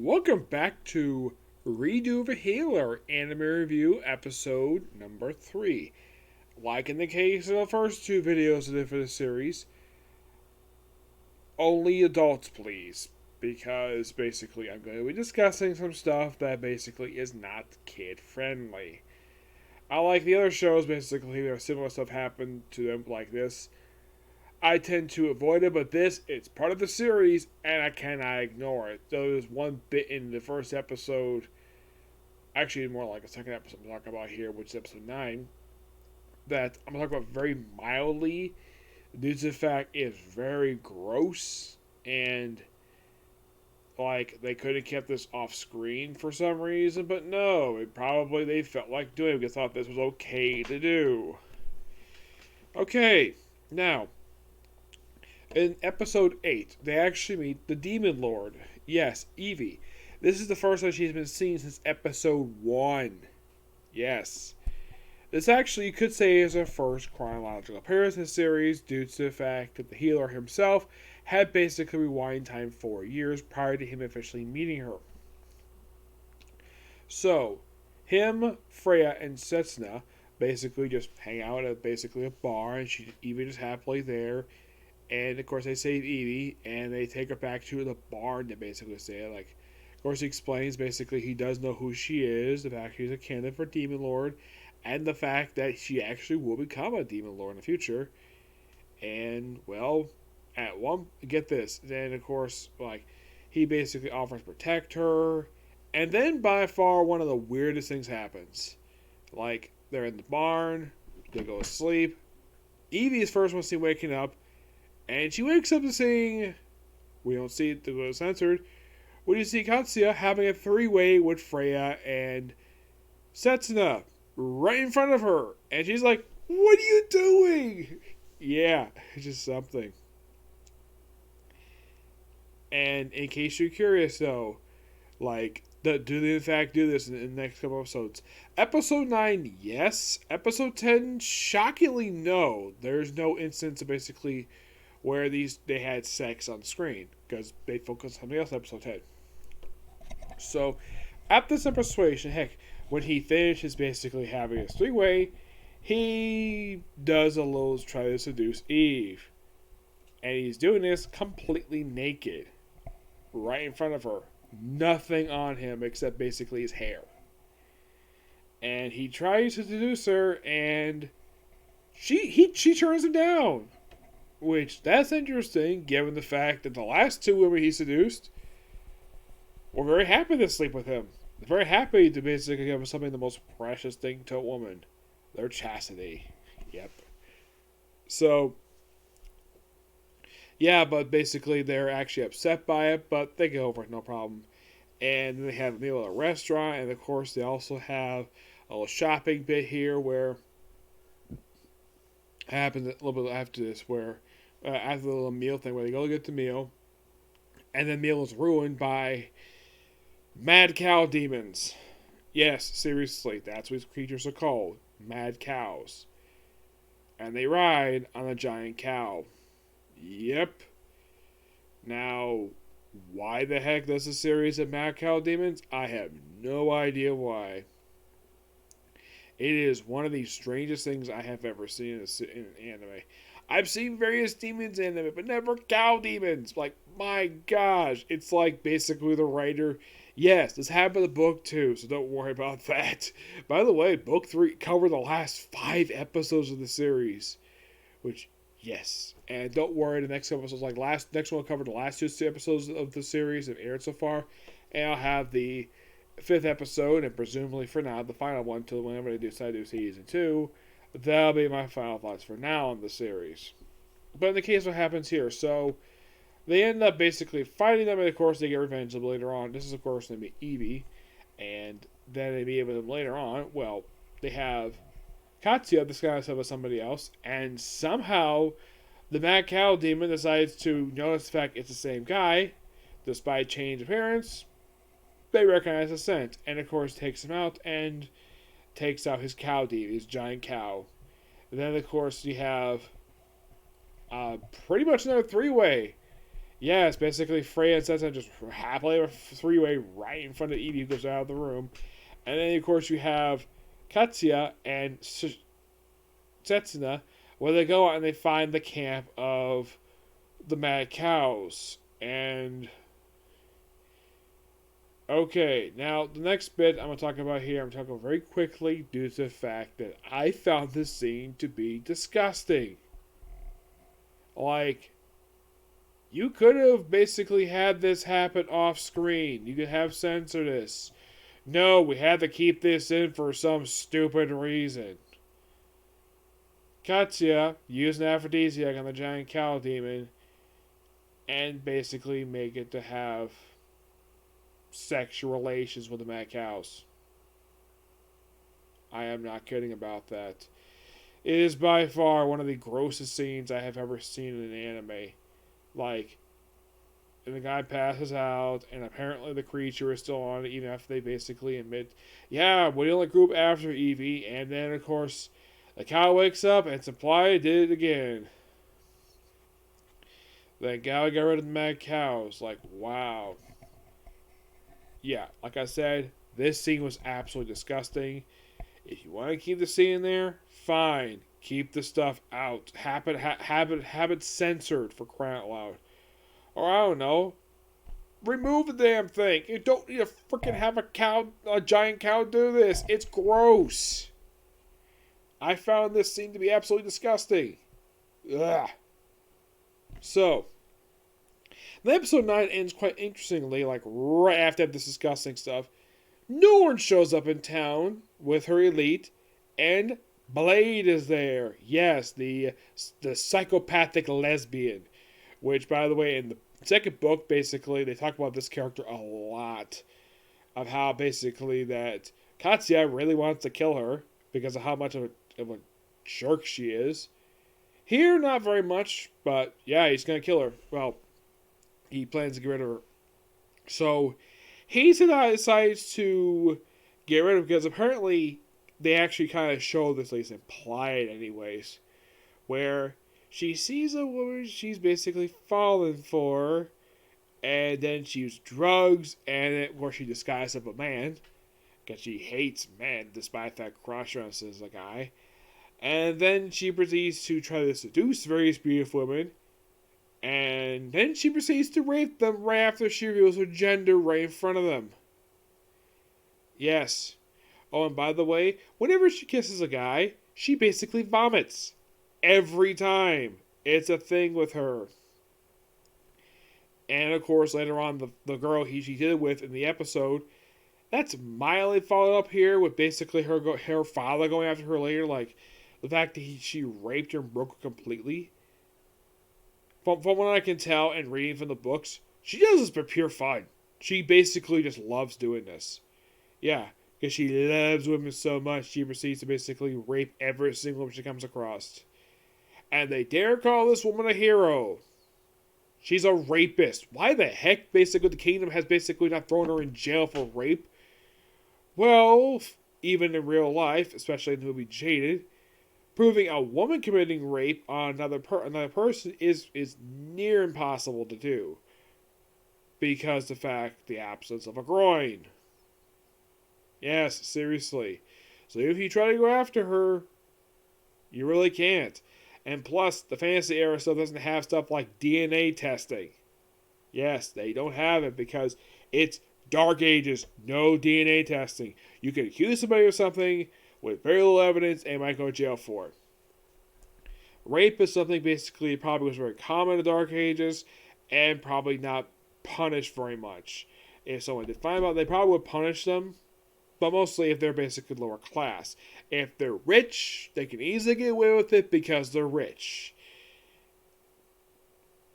Welcome back to Redo the Healer Anime Review episode number 3. Like in the case of the first two videos of the series, only adults please, because basically I'm going to be discussing some stuff that basically is not kid friendly. Unlike the other shows, basically, there's similar stuff happen to them like this. I tend to avoid it, but it's part of the series, and I cannot ignore it. So there's one bit in the first episode, actually more like a second episode I'm talking about here, which is episode 9, that I'm talking about very mildly, due to the fact it's very gross, and like they could have kept this off screen for some reason, but no, they felt like doing it because they thought this was okay to do. Okay, now in episode 8, they actually meet the Demon Lord. Yes, Evie. This is the first time she's been seen since episode 1. Yes. This actually, you could say, is her first chronological appearance in the series due to the fact that the healer himself had basically rewind time 4 years prior to him officially meeting her. So, him, Freya, and Setsuna basically just hang out at basically a bar, and Evie is happily there. And of course, they save Evie, and they take her back to the barn to basically say, like, of course, he explains basically he does know who she is, the fact she's a candidate for Demon Lord, and the fact that she actually will become a Demon Lord in the future. And, well, get this, then of course, like, he basically offers to protect her, and then by far one of the weirdest things happens. Like, they're in the barn, they go to sleep, Evie is first one seen waking up, and she wakes up to saying, we don't see it, it was censored, we see Katsuya having a three-way with Freya and Setsuna right in front of her. And she's like, what are you doing? Yeah, it's just something. And in case you're curious, though, like, do they in fact do this in the next couple episodes? Episode 9, yes. Episode 10, shockingly, no. There's no instance of basically where they had sex on screen because they focused on something else in episode 10. So, after some persuasion, heck, when he finishes basically having his three-way, he does a little try to seduce Eve. And he's doing this completely naked. Right in front of her. Nothing on him except basically his hair. And he tries to seduce her, and she turns him down. Which, that's interesting, given the fact that the last two women he seduced were very happy to sleep with him. They're very happy to basically give something the most precious thing to a woman. Their chastity. Yep. So, yeah, but basically they're actually upset by it, but they get over it, no problem. And they have a meal at a restaurant, and of course they also have a little shopping bit here where happens a little bit after this, where after the little meal thing, where they go get the meal, and the meal is ruined by mad cow demons. Yes, seriously, that's what these creatures are called, mad cows. And they ride on a giant cow. Yep. Now, why the heck does a series of mad cow demons? I have no idea why. It is one of the strangest things I have ever seen in anime. I've seen various demons in anime, but never cow demons. Like, my gosh. It's like basically the writer. Yes, this happened in the book too, so don't worry about that. By the way, book 3 covered the last 5 episodes of the series. Which, yes. And don't worry, the next episode's next one will cover the last 2 episodes of the series that aired so far. And I'll have the 5th episode, and presumably for now, the final one, till whenever they decide to do season 2. That'll be my final thoughts for now on the series. But in the case of what happens here, so they end up basically fighting them, and of course they get revenge later on. This is, of course, going to be Evie, and then they meet with them later on. Well, they have Katsuya disguised himself as somebody else, and somehow the Mad Cow Demon decides to notice the fact it's the same guy, despite changed appearance. They recognize the scent, and of course takes him out and takes out his cow demon, his giant cow. And then, of course, you have pretty much another three-way. Yeah, it's basically Freya and Setsuna just happily a three-way right in front of Evie, who goes out of the room. And then, of course, you have Katsuya and Setsuna, where they go out and they find the camp of the Mad Cows. And okay, now the next bit I'm going to talk about here, I'm talking very quickly due to the fact that I found this scene to be disgusting. Like, you could have basically had this happen off screen. You could have censored this. No, we had to keep this in for some stupid reason. Katsuya used an aphrodisiac on the giant cow demon and basically make it to have sexual relations with the mad cows. I am not kidding about that. It is by far one of the grossest scenes I have ever seen in an anime. Like, and the guy passes out, and apparently the creature is still on it, even after they basically admit, yeah, we're the only group after Evie, and then, of course, the cow wakes up, and Supply did it again. Then Gal got rid of the mad cows. Like, wow. Yeah, like I said, this scene was absolutely disgusting. If you want to keep the scene in there, fine. Keep the stuff out. Have it censored, for crying out loud. Or I don't know, remove the damn thing. You don't need to freaking have a giant cow do this. It's gross. I found this scene to be absolutely disgusting. Ugh. So, the episode 9 ends quite interestingly, like right after this disgusting stuff. Norn shows up in town with her elite, and Blade is there. Yes, the psychopathic lesbian. Which, by the way, in the second book, basically, they talk about this character a lot. Of how, basically, that Katsuya really wants to kill her because of how much of a jerk she is. Here, not very much, but yeah, he's going to kill her. Well, he plans to get rid of her. So, he decides to get rid of her because apparently they actually kind of show this, at least implied anyways, where she sees a woman she's basically fallen for, and then she uses drugs, and where she disguises as a man, because she hates men despite that cross-dress as a guy. And then she proceeds to try to seduce various beautiful women, and then she proceeds to rape them right after she reveals her gender right in front of them. Yes. Oh, and by the way, whenever she kisses a guy, she basically vomits. Every time. It's a thing with her. And of course, later on, the girl she did it with in the episode, that's mildly followed up here with basically her father going after her later. Like, the fact that she raped her and broke her completely. From what I can tell and reading from the books, she does this for pure fun. She basically just loves doing this. Yeah, because she loves women so much, she proceeds to basically rape every single one she comes across. And they dare call this woman a hero. She's a rapist. Why the heck, basically, the kingdom has basically not thrown her in jail for rape? Well, even in real life, especially in the movie Jaded, proving a woman committing rape on another person is near impossible to do. Because the absence of a groin. Yes, seriously. So if you try to go after her, you really can't. And plus, the fantasy era still doesn't have stuff like DNA testing. Yes, they don't have it because it's Dark Ages, no DNA testing. You can accuse somebody of something with very little evidence and might go to jail for it. Rape is something basically probably was very common in the Dark Ages and probably not punished very much. If someone did find out, they probably would punish them, but mostly if they're basically lower class. If they're rich, they can easily get away with it because they're rich.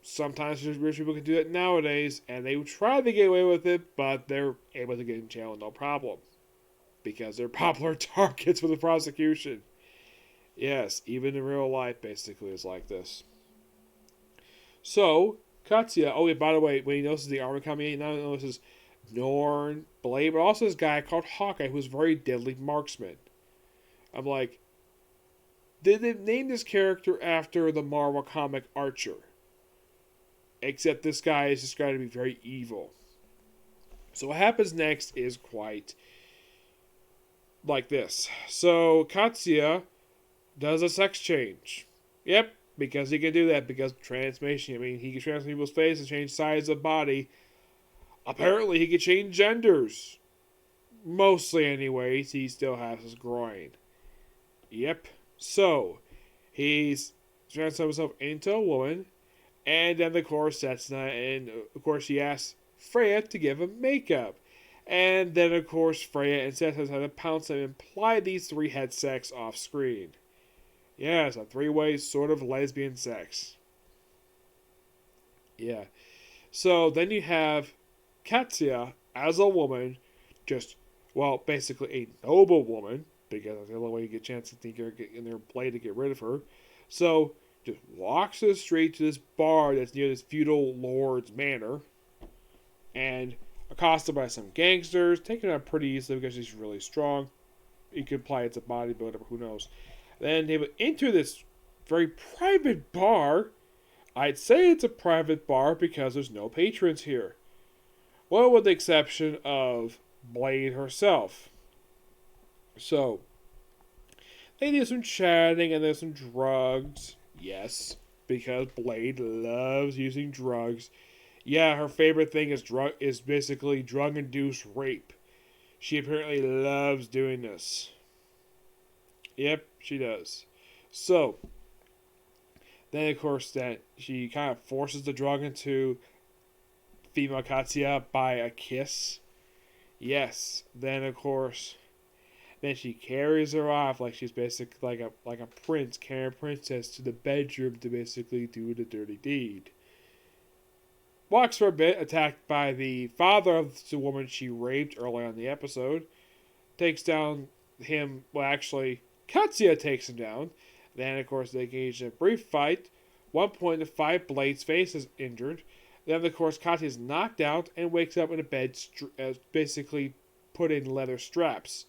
Sometimes rich people can do that nowadays, and they try to get away with it, but they're able to get in jail no problem. Because they're popular targets for the prosecution. Yes, even in real life, basically, is like this. So, Katsuya, oh yeah, by the way, when he notices the armor coming in, he not only notices Norn, Blade, but also this guy called Hawkeye, who's a very deadly marksman. I'm like, did they name this character after the Marvel comic Archer? Except this guy is described to be very evil. So what happens next is quite like this. So Katsuya does a sex change. Yep, because he can do that because transformation. I mean, he can transform people's face and change size of body. Apparently, he can change genders. Mostly, anyways, he still has his groin. Yep. So, he's transformed himself into a woman, and then, of course, and of course, he asks Freya to give him makeup. And then, of course, Freya and Setsu's had to pounce and imply these three had sex off screen. Yes, a three-way sort of lesbian sex. Yeah. So then you have Katsuya as a woman, just, well, basically a noble woman, because that's the only way you get a chance to think you're in their play to get rid of her. So, just walks the street to this bar that's near this feudal lord's manor, and accosted by some gangsters, taken out pretty easily because she's really strong. You could apply it to bodybuilder, who knows. Then they would enter this very private bar. I'd say it's a private bar because there's no patrons here. Well, with the exception of Blade herself. So, they do some chatting and there's some drugs. Yes, because Blade loves using drugs. Yeah, her favorite thing is basically drug-induced rape. She apparently loves doing this. Yep, she does. So, then of course that she kind of forces the drug into female Katsuya by a kiss. Yes. Then of course, then she carries her off like she's basically like a prince carrying a princess to the bedroom to basically do the dirty deed. Walks for a bit, attacked by the father of the woman she raped early on in the episode. Takes down him. Well, actually, Katsuya takes him down. Then, of course, they engage in a brief fight. One point in the fight, Blade's face is injured. Then, of course, Katsuya is knocked out and wakes up in a bed basically put in leather straps.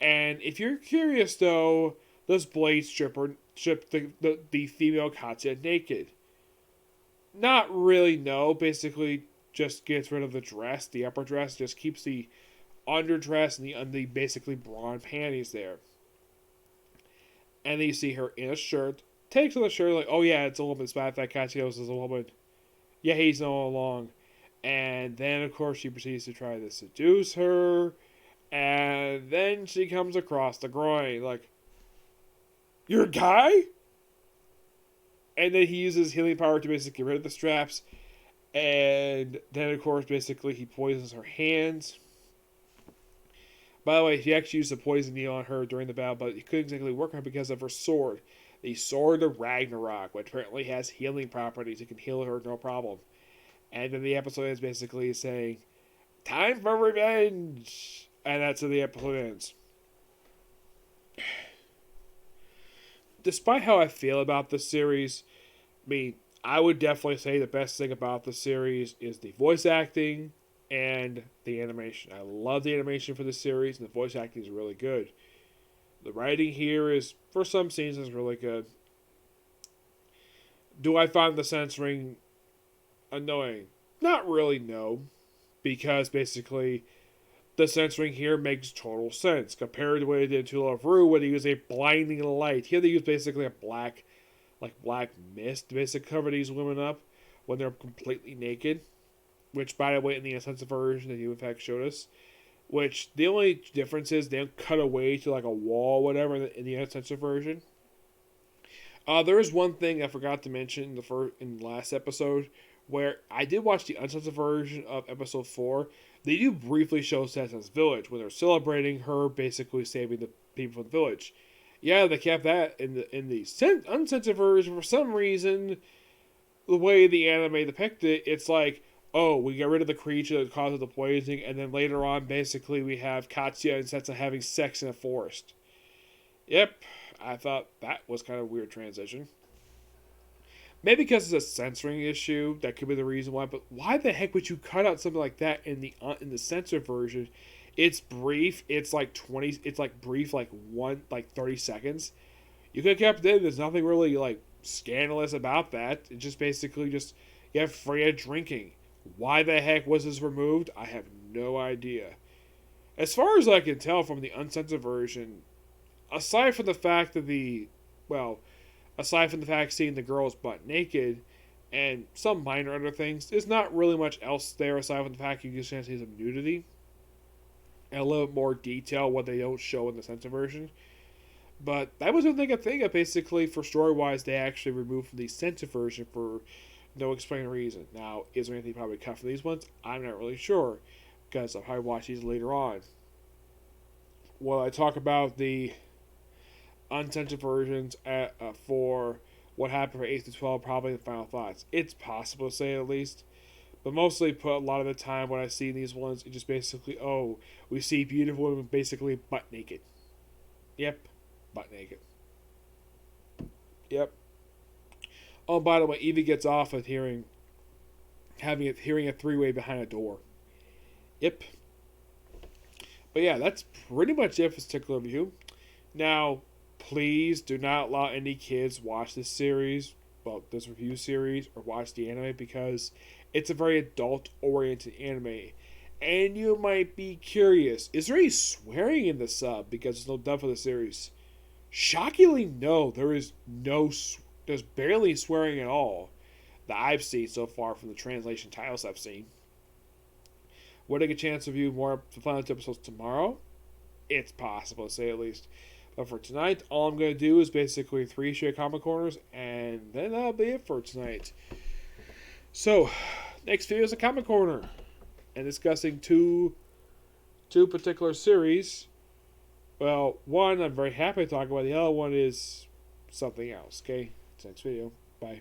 And if you're curious, though, does Blade strip the female Katsuya naked? Not really, no. Basically, just gets rid of the dress, the upper dress, just keeps the underdress and the basically brawn panties there. And then you see her in a shirt, takes off the shirt, like, oh yeah, it's a woman. As a matter of fact, Katsuya is a woman. Yeah, he's all along. And then, of course, she proceeds to try to seduce her. And then she comes across the groin, like, you're a guy? And then he uses healing power to basically get rid of the straps. And then, of course, basically he poisons her hands. By the way, he actually used a poison needle on her during the battle, but it couldn't exactly work on her because of her sword. The Sword of Ragnarok, which apparently has healing properties. It can heal her no problem. And then the episode is basically saying, time for revenge! And that's how the episode ends. Despite how I feel about the series, I mean, I would definitely say the best thing about the series is the voice acting and the animation. I love the animation for the series, and the voice acting is really good. The writing here is, for some scenes, is really good. Do I find the censoring annoying? Not really, no. Because basically, the censoring here makes total sense compared to what they did in To Love Ru, when they used a blinding light. Here they use basically a black mist to basically cover these women up when they're completely naked. Which, by the way, in the uncensored version that you in fact showed us, which the only difference is they don't cut away to like a wall, or whatever, in the uncensored version. There is one thing I forgot to mention in the last episode, where I did watch the uncensored version of episode 4. They do briefly show Setsu's village when they're celebrating her basically saving the people from the village. Yeah, they kept that in the uncensored version. For some reason, the way the anime depicted it, it's like, oh, we got rid of the creature that caused the poisoning, and then later on, basically, we have Katsuya and Setsu having sex in a forest. Yep, I thought that was kind of a weird transition. Maybe because it's a censoring issue, that could be the reason why. But why the heck would you cut out something like that in the censored version? It's brief. It's like 20. It's like brief, like 30 seconds. You could have kept it in. There's nothing really like scandalous about that. It just basically just You have Freya drinking. Why the heck was this removed? I have no idea. As far as I can tell from the uncensored version, aside from the fact that aside from the fact seeing the girls butt naked and some minor other things, there's not really much else there aside from the fact you just see some nudity and a little bit more detail what they don't show in the censored version. But that was one thing I think that basically for story wise they actually removed from the censored version for no explained reason. Now, is there anything probably cut from these ones? I'm not really sure because I'll probably watch these later on. While I talk about the uncensored versions for what happened for 8 to 12, probably the final thoughts. It's possible to say at least. But mostly put a lot of the time when I see these ones, it just basically, oh, we see beautiful women basically butt naked. Yep, butt naked. Yep. Oh, by the way, Evie gets off of hearing a three-way behind a door. Yep. But yeah, that's pretty much it for this particular review. Now, please do not allow any kids watch this series, this review series, or watch the anime because it's a very adult-oriented anime. And you might be curious, is there any swearing in the sub because there's no dub for the series? Shockingly, no. There's barely swearing at all that I've seen so far from the translation titles I've seen. Would I get a chance to review more of the final two episodes tomorrow? It's possible, to say at least. But for tonight, all I'm going to do is basically 3 straight comic corners, and then that'll be it for tonight. So, next video is a comic corner, and discussing two particular series. Well, one I'm very happy to talk about, the other one is something else, okay? Next video. Bye.